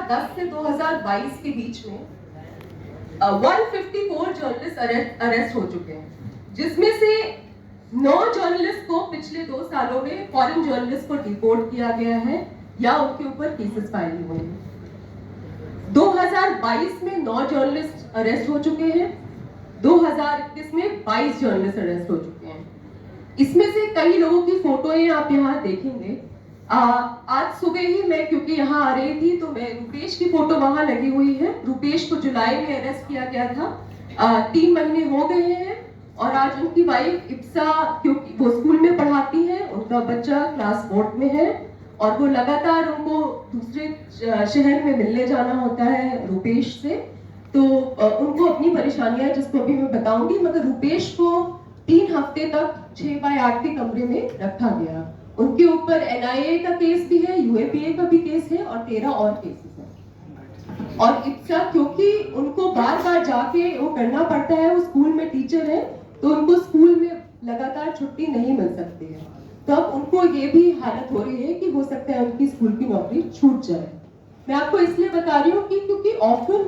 2010 से 2022 के बीच में 154 जर्नलिस्ट अरेस्ट हो चुके हैं, जिसमें से 9 जर्नलिस्ट को पिछले 2 सालों में फॉरेन जर्नलिस्ट को डिपोर्ट किया गया है या उनके ऊपर केसेस फाइल हुए हैं। 2022 में 9 जर्नलिस्ट अरेस्ट हो चुके हैं, 2021 में 22 जर्नलिस्ट अरेस्ट हो चुके हैं। इसमें से कई लोगों की फोटोएं आप यहाँ देखेंगे। आज सुबह ही मैं क्योंकि यहाँ आ रही थी तो मैं रुपेश की फोटो वहां लगी हुई है। रुपेश को जुलाई में अरेस्ट किया गया था, 3 महीने हो गए हैं और आज उनकी वाइफ इप्सा, क्योंकि वो स्कूल में पढ़ाती है, उनका बच्चा क्लास 4 में है और वो लगातार उनको दूसरे शहर में मिलने जाना होता है रुपेश से, तो उनको अपनी परेशानियां जिसको अभी मैं बताऊंगी। मगर रुपेश को 3 हफ्ते तक 6x8 के कमरे में रखा गया। उनके ऊपर NIA का केस भी है, UAPA का भी केस है और 13 और केसेस हैं। और इप्सा, क्योंकि उनको बार बार जाके वो करना पड़ता है, वो स्कूल में टीचर है तो उनको स्कूल में लगातार छुट्टी नहीं मिल सकती है, तो अब उनको ये भी हालत हो रही है कि हो सकता है उनकी स्कूल की नौकरी छूट जाए। मैं आपको इसलिए बता रही हूँ कि क्योंकि ऑफन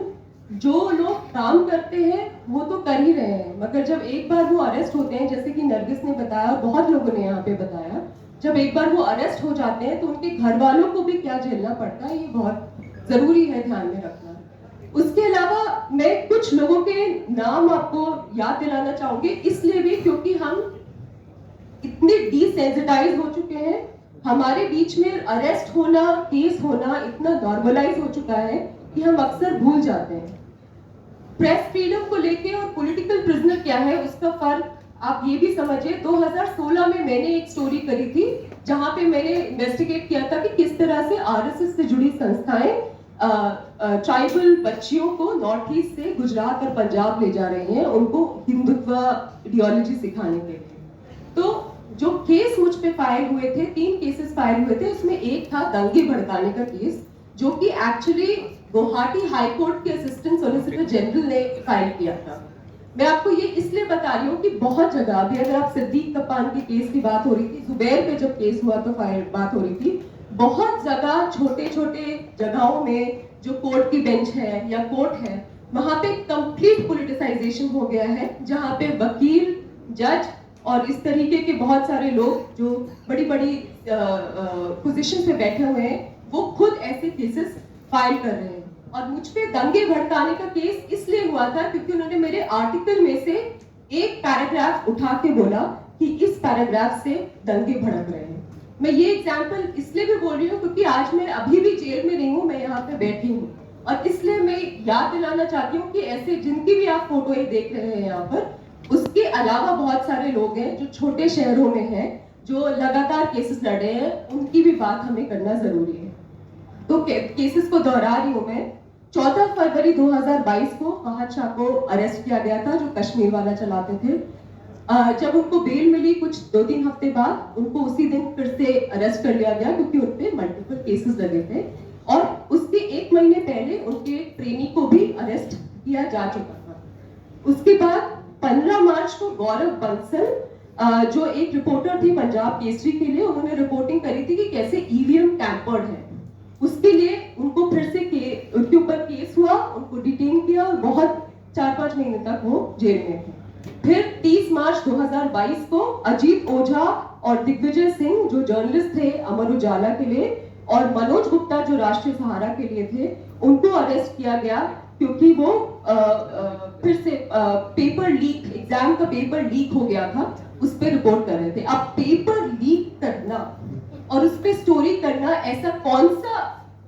जो लोग काम करते हैं वो तो कर ही रहे हैं, मगर जब एक बार वो अरेस्ट होते हैं, जैसे कि नरगिस ने बताया और बहुत लोगों ने यहाँ पे बताया, जब एक बार वो अरेस्ट हो जाते हैं तो उनके घर वालों को भी क्या झेलना पड़ता है, ये बहुत जरूरी है ध्यान में रखना। उसके अलावा मैं कुछ लोगों के नाम आपको याद दिलाना चाहूंगी, इसलिए भी क्योंकि हम इतने डिसेंसिटाइज हो चुके हैं, हमारे बीच में अरेस्ट होना, केस होना इतना नॉर्मलाइज हो चुका है कि हम अक्सर भूल जाते हैं। प्रेस फ्रीडम को लेके और पॉलिटिकल प्रिजनर क्या है उसका फर्क आप ये भी समझिए। 2016 में मैंने एक स्टोरी करी थी जहां पे मैंने इन्वेस्टिगेट किया था कि किस तरह से RSS से जुड़ी संस्थाएं ट्राइबल बच्चियों को नॉर्थ ईस्ट से गुजरात और पंजाब ले जा रही हैं उनको हिंदुत्व आइडियोलॉजी सिखाने के लिए। तो जो केस मुझ पे फाइल हुए थे, 3 केसेस फाइल हुए थे, उसमें एक था दंगे भड़काने का केस, जो कि एक्चुअली गुवाहाटी हाई कोर्ट के असिस्टेंट सोलिसिटर जनरल ने फाइल किया था। मैं आपको ये इसलिए बता रही हूँ कि बहुत जगह, अभी अगर आप सिद्दीक कप्तान के केस की बात हो रही थी, जुबैर पे जब केस हुआ तो बात हो रही थी, बहुत जगह छोटे छोटे जगहों में जो कोर्ट की बेंच है या कोर्ट है, वहां पे कंप्लीट पॉलिटिसाइजेशन हो गया है, जहां पे वकील, जज और इस तरीके के बहुत सारे लोग जो बड़ी बड़ी पोजीशन पे बैठे हुए हैं, वो खुद ऐसे केसेस फाइल कर रहे हैं। और मुझ पे दंगे भड़काने का केस इसलिए हुआ था क्योंकि उन्होंने मेरे आर्टिकल में से एक पैराग्राफ उठा के बोला कि इस पैराग्राफ से दंगे भड़क रहे हैं। मैं ये एग्जांपल इसलिए भी बोल रही हूँ क्योंकि आज मैं अभी भी जेल में नहीं हूँ, मैं यहाँ पे बैठी हूँ, और इसलिए मैं याद दिलाना चाहती हूँ कि ऐसे जिनकी भी आप फोटोएं देख रहे हैं यहाँ पर, उसके अलावा बहुत सारे लोग हैं जो छोटे शहरों में हैं, जो लगातार केसेस लड़ रहे हैं, उनकी भी बात हमें करना जरूरी है। तो केसेस को दोहरा रही हूँ मैं। 14 फरवरी 2022 को फहद शाह को अरेस्ट किया गया था, जो कश्मीर वाला चलाते थे। जब उनको बेल मिली कुछ 2-3 हफ्ते बाद, उनको उसी दिन फिर से अरेस्ट कर लिया गया क्योंकि उनपे मल्टीपल केसेस लगे थे, और उसके 1 महीने पहले उनके ट्रेनी को भी अरेस्ट किया जा चुका था। उसके बाद 15 मार्च को गौरव बंसल, जो एक रिपोर्टर थे पंजाब केसरी के लिए, उन्होंने रिपोर्टिंग करी थी कि कैसे EVM टैम्पर्ड है। उसके लिए उनको फिर से उनके ऊपर केस हुआ, उनको डिटेन किया और बहुत 4-5 महीने तक वो जेल में थे। फिर 30 मार्च 2022 को अजीत ओझा और दिग्विजय सिंह, जो जर्नलिस्ट थे अमर उजाला के लिए, और मनोज गुप्ता जो राष्ट्रीय सहारा के लिए थे, उनको अरेस्ट किया गया क्योंकि वो फिर से पेपर लीक, एग्जाम का पेपर लीक हो गया था, उस पर रिपोर्ट कर रहे थे। अब पेपर लीक करना और उस पर स्टोरी करना ऐसा कौन सा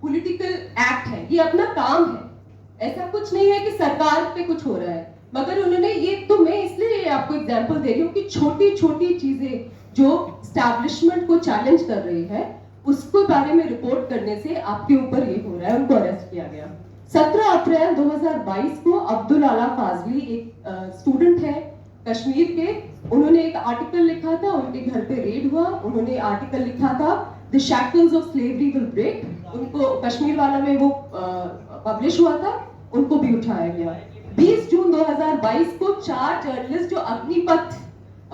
पॉलिटिकल एक्ट है? ये अपना काम है, ऐसा कुछ नहीं है कि सरकार पे कुछ हो रहा है। मगर उन्होंने ये, तो मैं इसलिए आपको एग्जांपल दे रही हूँ कि छोटी छोटी चीजें जो स्टैब्लिशमेंट को चैलेंज कर रही है, उसके बारे में रिपोर्ट करने से आपके ऊपर ये हो रहा है। उनको अरेस्ट किया गया। 17 अप्रैल 2022 को अब्दुल आला फाजली, एक स्टूडेंट है कश्मीर के, उन्होंने एक आर्टिकल लिखा था, उनके घर पे रेड हुआ, उन्होंने आर्टिकल लिखा था the shackles of slavery will break, उनको कश्मीर वाला में वो पब्लिश हुआ था, उनको भी उठाया गया। 20 जून 2022 को 4 जर्नलिस्ट जो अग्निपथ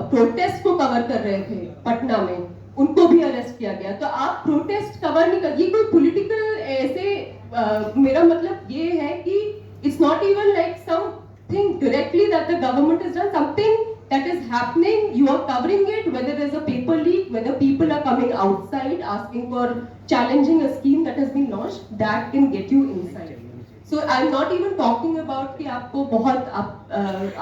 प्रोटेस्ट को कवर कर रहे थे पटना में, उनको भी अरेस्ट किया गया। तो आप प्रोटेस्ट कवर नहीं कर, ये कोई पॉलिटिकल ऐसे मेरा मतलब ये है कि it's not even like something directly that the government has done, something that is happening, you are covering it, whether there's a paper leak, whether people are coming outside asking for challenging a scheme that has been launched, that can get you inside. So I'm not even talking about कि आपको बहुत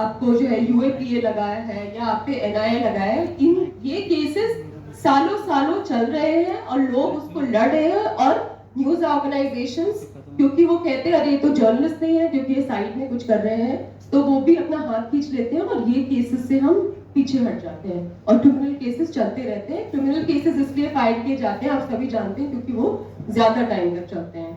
आपको जो है UAPA लगाया है या आप पे NIA लगाया है, इन ये केसेस सालों सालों चल रहे हैं और लोग उसको लड़ रहे हैं, और न्यूज ऑर्गेनाइजेशंस क्योंकि वो कहते हैं अरे ये तो जर्नलिस्ट नहीं है क्योंकि ये साइड में कुछ कर रहे हैं, तो वो भी अपना हाथ खींच लेते हैं और ये केसेस से हम पीछे हट जाते हैं और क्रिमिनल केसेस चलते रहते हैं। क्रिमिनल केसेस इसलिए फाइल किए जाते हैं, आप सभी जानते हैं, क्योंकि वो ज्यादा टाइम तक चलते हैं।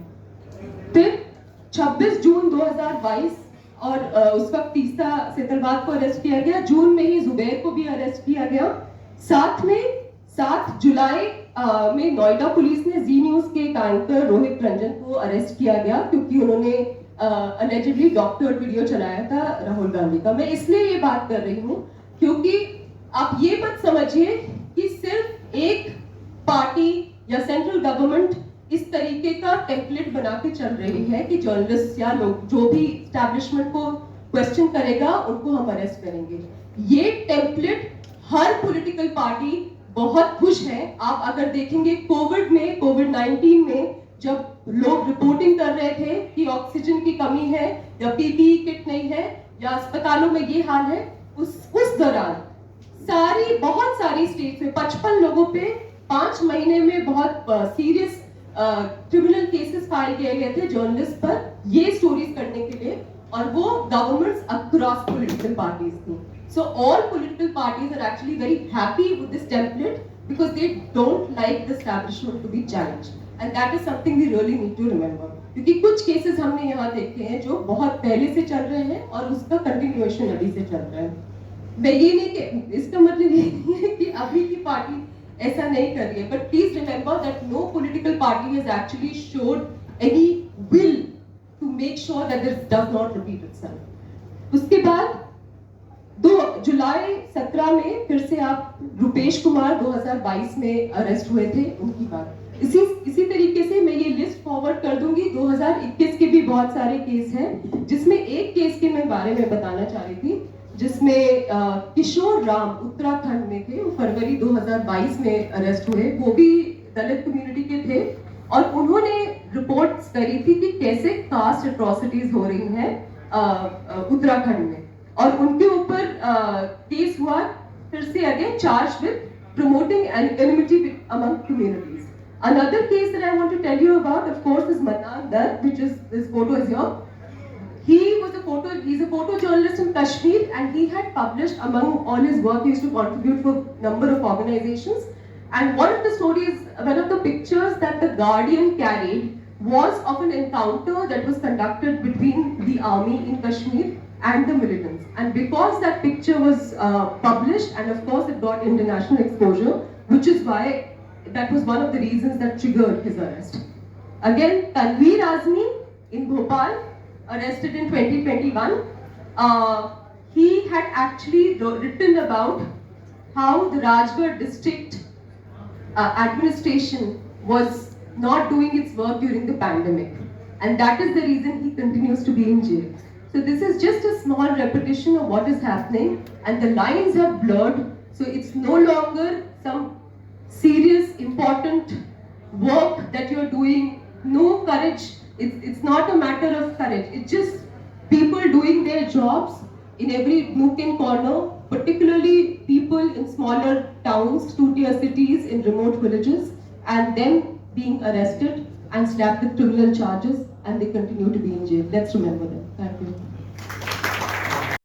फिर 26 जून 2022 और उस वक्त तीस्ता सेतलवाद को अरेस्ट किया गया। जून में ही जुबैर को भी अरेस्ट किया गया। साथ में 7 जुलाई में नोएडा पुलिस ने जी न्यूज के एक एंकर रोहित रंजन को अरेस्ट किया गया क्योंकि उन्होंने अलेजिडली डॉक्टर वीडियो चलाया था राहुल गांधी का। मैं इसलिए ये बात कर रही हूँ क्योंकि आप ये मत समझिए कि सिर्फ एक पार्टी या सेंट्रल गवर्नमेंट इस तरीके का टेम्पलेट बना के चल रही है कि जर्नलिस्ट या लोग जो भी एस्टैब्लिशमेंट को क्वेश्चन करेगा उनको हम अरेस्ट करेंगे। ये टेम्पलेट हर पॉलिटिकल पार्टी बहुत खुश है। आप अगर देखेंगे कोविड-19 में जब लोग रिपोर्टिंग कर रहे थे कि ऑक्सीजन की कमी है या पीपीई किट नहीं है या अस्पतालों में ये हाल है, उस दौरान बहुत सारी स्टेट में 55 लोगों पे 5 महीने में बहुत सीरियस क्रिमिनल केसेस फाइल किए गए थे जर्नलिस्ट पर ये स्टोरीज करने के लिए, और वो गवर्नमेंट्स अक्रॉस पॉलिटिकल पार्टीज थी। So all political parties are actually very happy with this template because they don't like the establishment to be challenged, and that is something we really need to remember. क्योंकि कुछ cases हमने यहाँ देखे हैं जो बहुत पहले से चल रहे हैं और उसका कंटिन्यूएशन अभी से चल रहा है। मैं ये नहीं कि इसका मतलब ये नहीं है कि अभी की पार्टी ऐसा नहीं कर रही है, but please remember that no political party has actually showed any will to make sure that this does not repeat itself. उसके बाद 2 जुलाई 17 में फिर से आप रुपेश कुमार 2022 में अरेस्ट हुए थे, उनकी बात इसी तरीके से मैं ये लिस्ट फॉरवर्ड कर दूंगी। 2021 के भी बहुत सारे केस हैं, जिसमें एक केस के मैं बारे में बताना चाह रही थी जिसमें किशोर राम उत्तराखंड में थे। वो फरवरी 2022 में अरेस्ट हुए। वो भी दलित कम्युनिटी के थे और उन्होंने रिपोर्ट्स करी थी कि कैसे कास्ट एट्रोसिटीज हो रही हैं उत्तराखंड में, और उनके ऊपर केस हुआ फिर से again charge with promoting enmity among communities. Another case that I want to tell you about, of course, is Mannan Dutt, which is this photo is here. He's a photojournalist in Kashmir, and he had published among all his work, he used to contribute for a number of organizations. And one of the stories, one of the pictures that the Guardian carried was of an encounter that was conducted between the army in Kashmir and the militants. And because that picture was published, and of course it got international exposure, which is why that was one of the reasons that triggered his arrest. Again, Tanveer Azmi in Bhopal, arrested in 2021. He had actually written about how the Rajgarh district administration was not doing its work during the pandemic, and that is the reason he continues to be in jail. So this is just a small repetition of what is happening, and the lines have blurred, so it's no longer some serious, important work that you're doing. No courage, it's not a matter of courage, it's just people doing their jobs in every nook and corner, particularly people in smaller towns, 2-tier cities, in remote villages, and them being arrested and slapped with criminal charges, and they continue to be in jail. Let's remember that. Thank you.